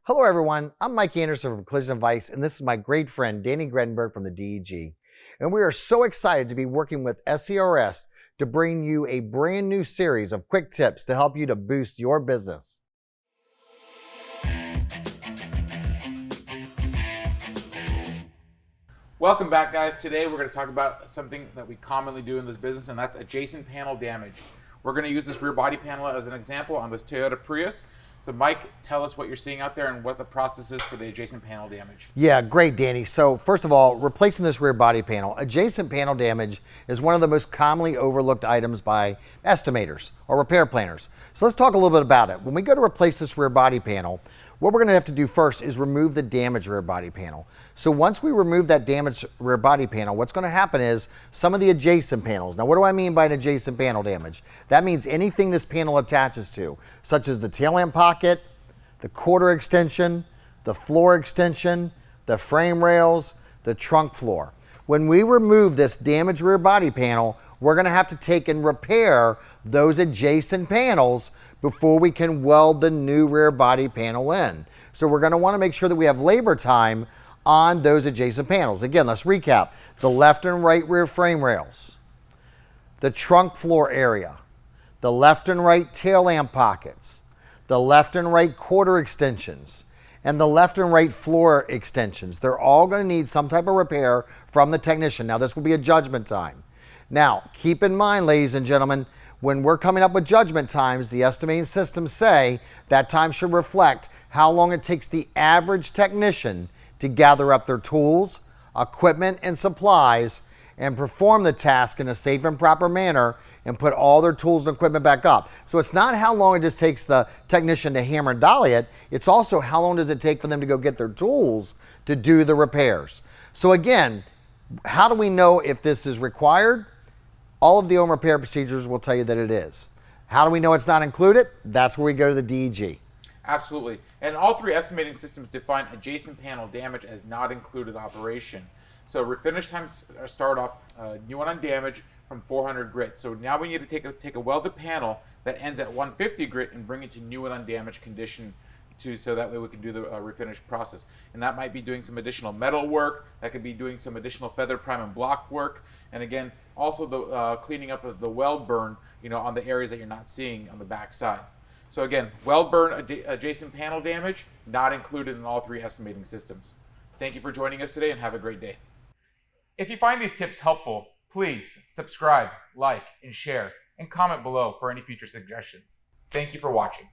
Hello everyone, I'm Mike Anderson from Collision Advice, and this is my great friend Danny Gredinberg from the DEG. And we are so excited to be working with SCRS to bring you a brand new series of quick tips to help you to boost your business. Welcome back, guys. Today we're going to talk about something that we commonly do in this business, and that's adjacent panel damage. We're going to use this rear body panel as an example on this Toyota Prius. So Mike, tell us what you're seeing out there and what the process is for the adjacent panel damage. Yeah, great, Danny. So first of all, replacing this rear body panel, adjacent panel damage is one of the most commonly overlooked items by estimators or repair planners. So let's talk a little bit about it. When we go to replace this rear body panel, what we're going to have to do first is remove the damaged rear body panel. So once we remove that damaged rear body panel, what's going to happen is some of the adjacent panels. Now, what do I mean by an adjacent panel damage? That means anything this panel attaches to, such as the tail lamp pocket, the quarter extension, the floor extension, the frame rails, the trunk floor. When we remove this damaged rear body panel, we're going to have to take and repair those adjacent panels before we can weld the new rear body panel in. So we're going to want to make sure that we have labor time on those adjacent panels. Again, let's recap. The left and right rear frame rails, the trunk floor area, the left and right tail lamp pockets, the left and right quarter extensions, and the left and right floor extensions. They're all going to need some type of repair from the technician. Now, this will be a judgment time. Now, keep in mind, ladies and gentlemen, when we're coming up with judgment times, the estimating systems say that time should reflect how long it takes the average technician to gather up their tools, equipment, and supplies and perform the task in a safe and proper manner and put all their tools and equipment back up. So it's not how long it just takes the technician to hammer and dolly it, it's also how long does it take for them to go get their tools to do the repairs. So again, how do we know if this is required? All of the home repair procedures will tell you that it is. How do we know it's not included? That's where we go to the DEG. Absolutely. And all three estimating systems define adjacent panel damage as not included operation. So refinish times start off new and undamaged from 400 grit. So now we need to take a welded panel that ends at 150 grit and bring it to new and undamaged condition so that way we can do the refinish process. And that might be doing some additional metal work. That could be doing some additional feather prime and block work. And again, also the cleaning up of the weld burn, on the areas that you're not seeing on the back side. So again, weld burn adjacent panel damage, not included in all three estimating systems. Thank you for joining us today and have a great day. If you find these tips helpful, please subscribe, like, and share, and comment below for any future suggestions. Thank you for watching.